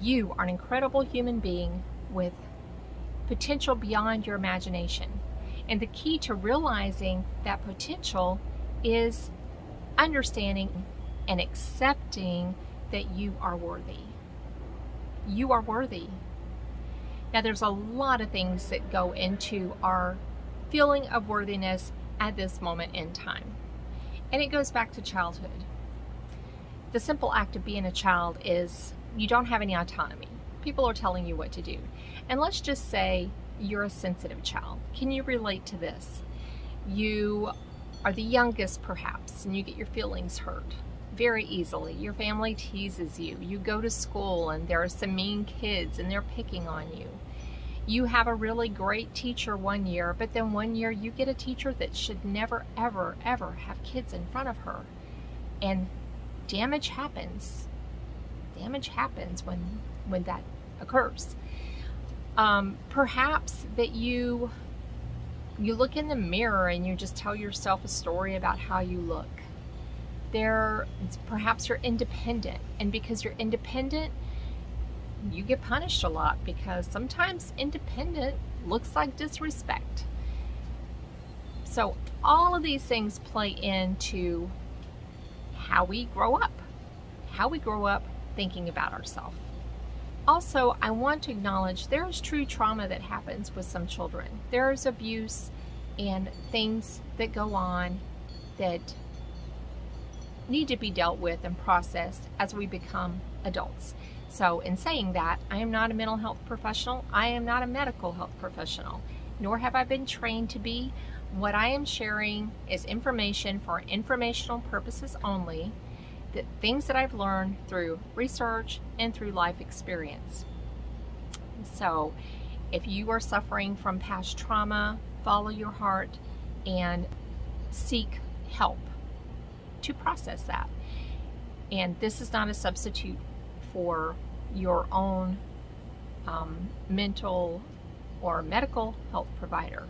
You are an incredible human being with potential beyond your imagination. And the key to realizing that potential is understanding and accepting that you are worthy. You are worthy. Now, there's a lot of things that go into our feeling of worthiness at this moment in time. And it goes back to childhood. The simple act of being a child is you don't have any autonomy. People are telling you what to do. And let's just say you're a sensitive child. Can you relate to this? You are the youngest perhaps, and you get your feelings hurt very easily. Your family teases you. You go to school and there are some mean kids and they're picking on you. You have a really great teacher one year, but then one year you get a teacher that should never, ever, ever have kids in front of her. And damage happens. Damage happens when that occurs. Perhaps that you look in the mirror and you just tell yourself a story about how you look. Perhaps you're independent, and because you're independent, you get punished a lot because sometimes independent looks like disrespect. So all of these things play into how we grow up thinking about ourselves. Also, I want to acknowledge there is true trauma that happens with some children. There is abuse and things that go on that need to be dealt with and processed as we become adults. So in saying that, I am not a mental health professional. I am not a medical health professional, nor have I been trained to be. What I am sharing is information for informational purposes only, the things that I've learned through research and through life experience. So if you are suffering from past trauma, follow your heart and seek help to process that. And this is not a substitute for your own mental or medical health provider.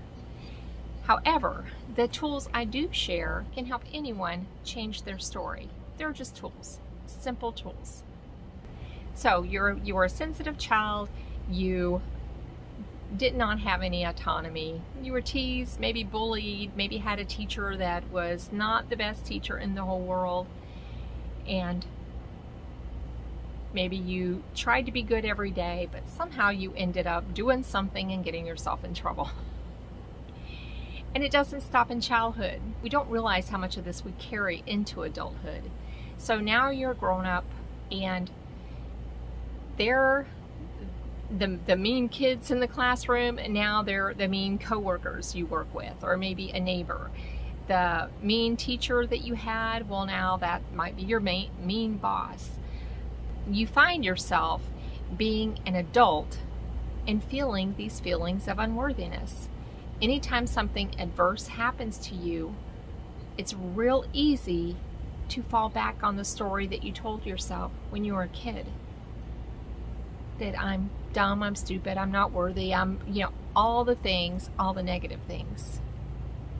However, the tools I do share can help anyone change their story. They're just tools, simple tools. So you're a sensitive child, you did not have any autonomy, you were teased, maybe bullied, maybe had a teacher that was not the best teacher in the whole world, and maybe you tried to be good every day, but somehow you ended up doing something and getting yourself in trouble. And it doesn't stop in childhood. We don't realize how much of this we carry into adulthood. So now you're grown up and they're the mean kids in the classroom, and now they're the mean coworkers you work with, or maybe a neighbor. The mean teacher that you had, well, now that might be your mean boss. You find yourself being an adult and feeling these feelings of unworthiness. Anytime something adverse happens to you, it's real easy to fall back on the story that you told yourself when you were a kid. That I'm dumb, I'm stupid, I'm not worthy, all the things, all the negative things.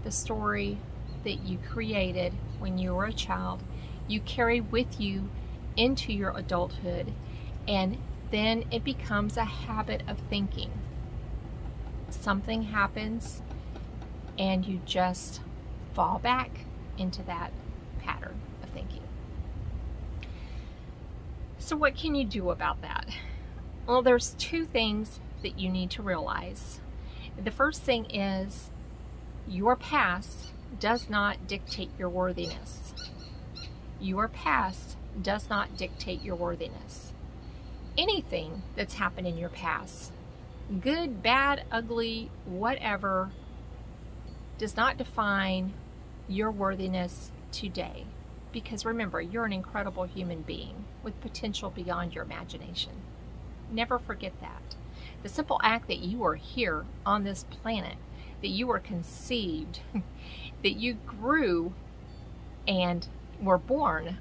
The story that you created when you were a child, you carry with you into your adulthood, and then it becomes a habit of thinking. Something happens and you just fall back into that pattern of thinking. So what can you do about that? Well, there's two things that you need to realize. The first thing is your past does not dictate your worthiness. Your past does not dictate your worthiness. Anything that's happened in your past, good, bad, ugly, whatever, does not define your worthiness today. Because remember, you're an incredible human being with potential beyond your imagination. Never forget that. The simple act that you are here on this planet, that you were conceived, that you grew and were born,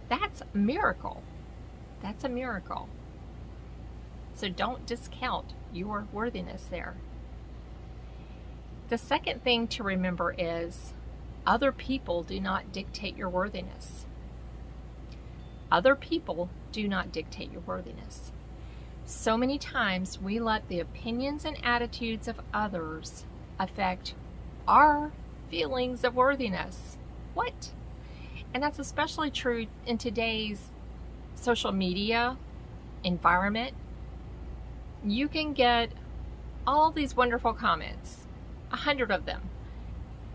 that's a miracle. That's a miracle. So don't discount your worthiness there. The second thing to remember is other people do not dictate your worthiness. Other people do not dictate your worthiness. So many times we let the opinions and attitudes of others affect our feelings of worthiness. What? And that's especially true in today's social media environment. You can get all these wonderful comments, 100 of them,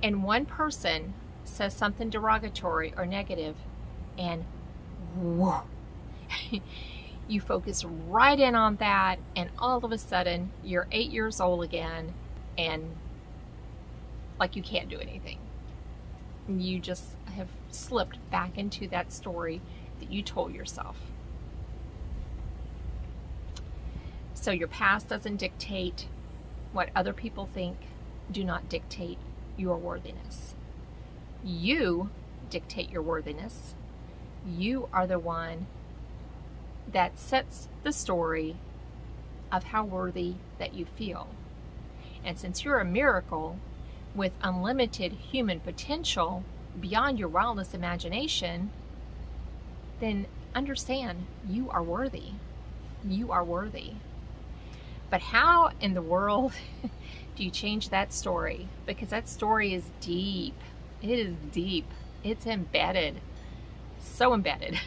and one person says something derogatory or negative, and whoa, you focus right in on that, and all of a sudden you're 8 years old again, and like you can't do anything. You just have slipped back into that story that you told yourself. So your past doesn't dictate what other people think. Do not dictate your worthiness. You dictate your worthiness. You are the one that sets the story of how worthy that you feel. And since you're a miracle with unlimited human potential beyond your wildest imagination, then understand you are worthy. You are worthy. But how in the world do you change that story? Because that story is deep. It is deep. It's embedded. So embedded.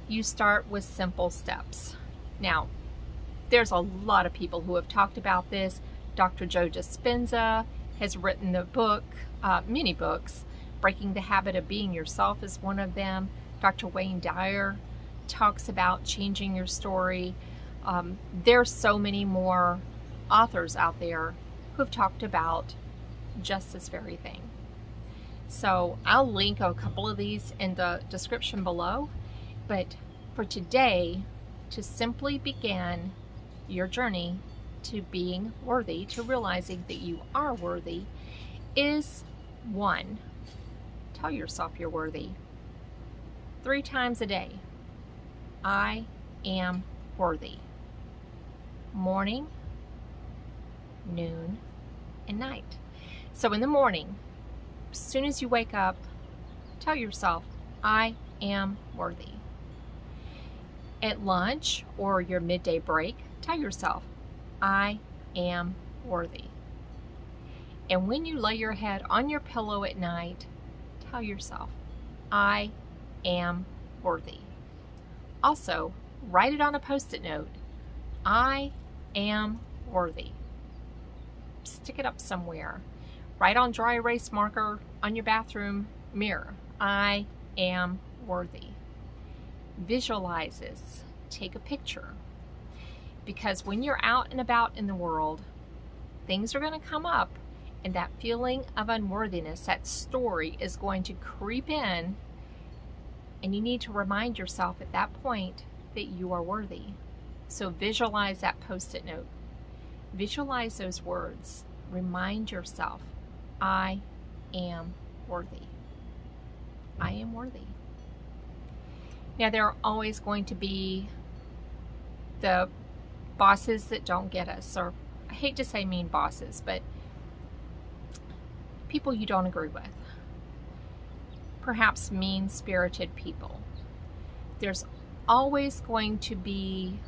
You start with simple steps. Now, there's a lot of people who have talked about this. Dr. Joe Dispenza has written the book, many books. Breaking the Habit of Being Yourself is one of them. Dr. Wayne Dyer talks about changing your story. There's so many more authors out there who've talked about just this very thing. So I'll link a couple of these in the description below. But for today, to simply begin your journey to being worthy, to realizing that you are worthy, is 1, tell yourself you're worthy 3 times a day. I am worthy. Morning, noon, and night. So in the morning, as soon as you wake up, tell yourself, I am worthy. At lunch or your midday break, tell yourself, I am worthy. And when you lay your head on your pillow at night, tell yourself, I am worthy. Also, write it on a Post-it note, I am worthy. Stick it up somewhere. Write on dry erase marker on your bathroom mirror, I am worthy. Visualize this. Take a picture. Because when you're out and about in the world, things are going to come up, and that feeling of unworthiness, that story is going to creep in, and you need to remind yourself at that point that you are worthy. So visualize that Post-it note. Visualize those words. Remind yourself, I am worthy. I am worthy. Now, there are always going to be the bosses that don't get us, or I hate to say mean bosses, but people you don't agree with. Perhaps mean-spirited people. There's always going to be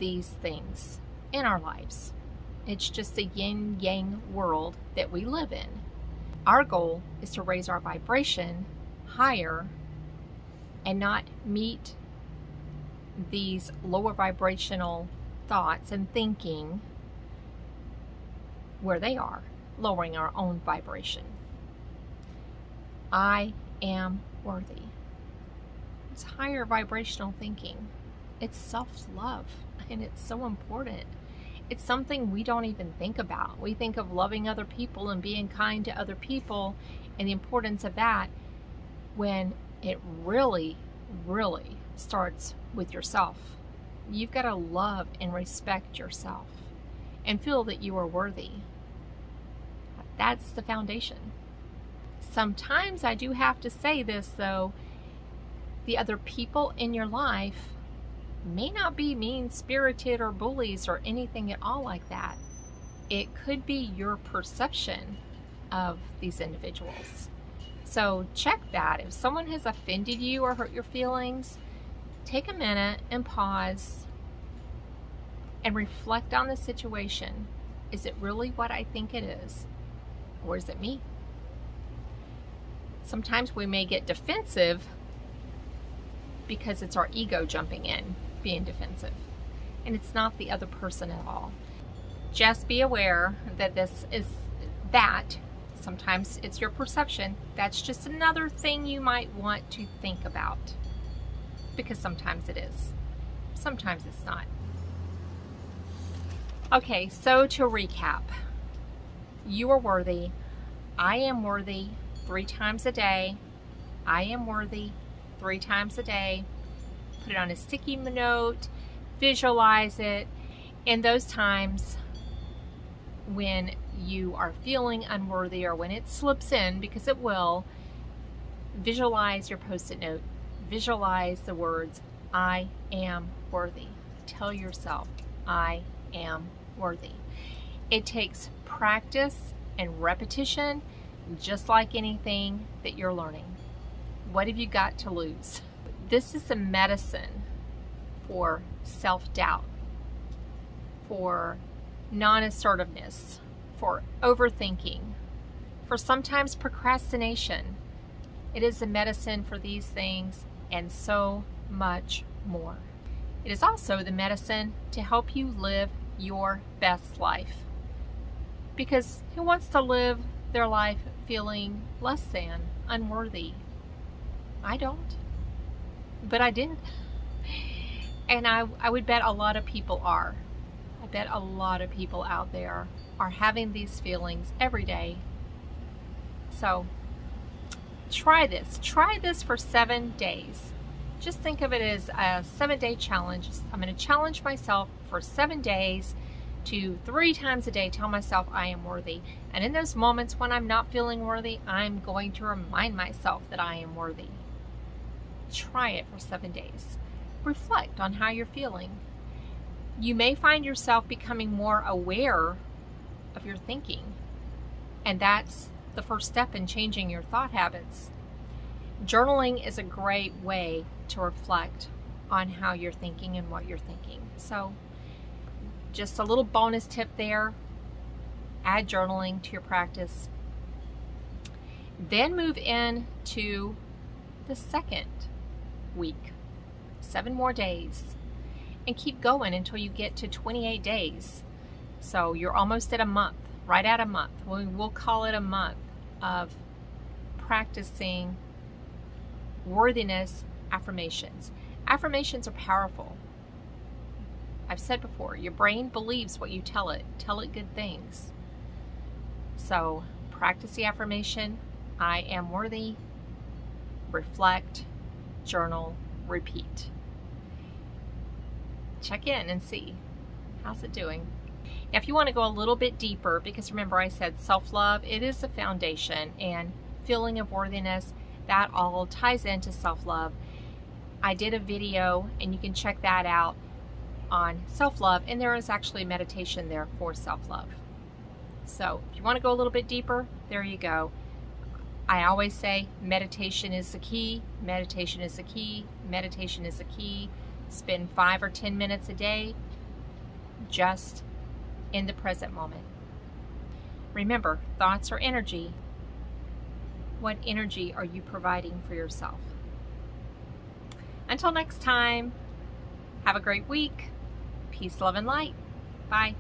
these things in our lives. It's just the yin-yang world that we live in. Our goal is to raise our vibration higher and not meet these lower vibrational thoughts and thinking where they are, lowering our own vibration. I am worthy. It's higher vibrational thinking. It's self-love, and it's so important. It's something we don't even think about. We think of loving other people and being kind to other people and the importance of that, when it really, really starts with yourself. You've got to love and respect yourself and feel that you are worthy. That's the foundation. Sometimes I do have to say this, though. The other people in your life may not be mean-spirited or bullies or anything at all like that. It could be your perception of these individuals. So check that. If someone has offended you or hurt your feelings, take a minute and pause and reflect on the situation. Is it really what I think it is? Or is it me? Sometimes we may get defensive because it's our ego jumping in, being defensive. And it's not the other person at all. Just be aware that sometimes it's your perception. That's just another thing you might want to think about. Because sometimes it is. Sometimes it's not. Okay, so to recap. You are worthy. I am worthy 3 times a day. I am worthy 3 times a day. Put it on a sticky note. Visualize it. In those times when you are feeling unworthy or when it slips in, because it will, visualize your post-it note. Visualize the words, I am worthy. Tell yourself, I am worthy. It takes practice and repetition, just like anything that you're learning. What have you got to lose? This is a medicine for self-doubt, for non-assertiveness, for overthinking, for sometimes procrastination. It is a medicine for these things and so much more. It is also the medicine to help you live your best life. Because who wants to live their life feeling less than, unworthy? I don't. But I did. And I would bet a lot of people are. I bet a lot of people out there are having these feelings every day. So try this. Try this for 7 days. Just think of it as a 7-day challenge. I'm going to challenge myself for 7 days to 3 times a day tell myself I am worthy. And in those moments when I'm not feeling worthy, I'm going to remind myself that I am worthy. Try it for 7 days. Reflect on how you're feeling. You may find yourself becoming more aware of your thinking. And that's the first step in changing your thought habits. Journaling is a great way to reflect on how you're thinking and what you're thinking. So just a little bonus tip there. Add journaling to your practice. Then move into the second week. 7 more days. And keep going until you get to 28 days. So you're almost at a month, right at a month. We'll call it a month of practicing worthiness affirmations. Affirmations are powerful. I've said before, your brain believes what you tell it. Tell it good things. So practice the affirmation, I am worthy, reflect, journal, repeat. Check in and see, how's it doing? Now, if you want to go a little bit deeper, because remember I said self-love, it is the foundation, and feeling of worthiness, that all ties into self-love. I did a video, and you can check that out on self-love, and there is actually a meditation there for self-love. So if you want to go a little bit deeper, there you go. I always say meditation is the key, meditation is the key, meditation is the key. Spend 5 or 10 minutes a day just in the present moment. Remember, thoughts are energy. What energy are you providing for yourself? Until next time, have a great week. Peace, love, and light. Bye.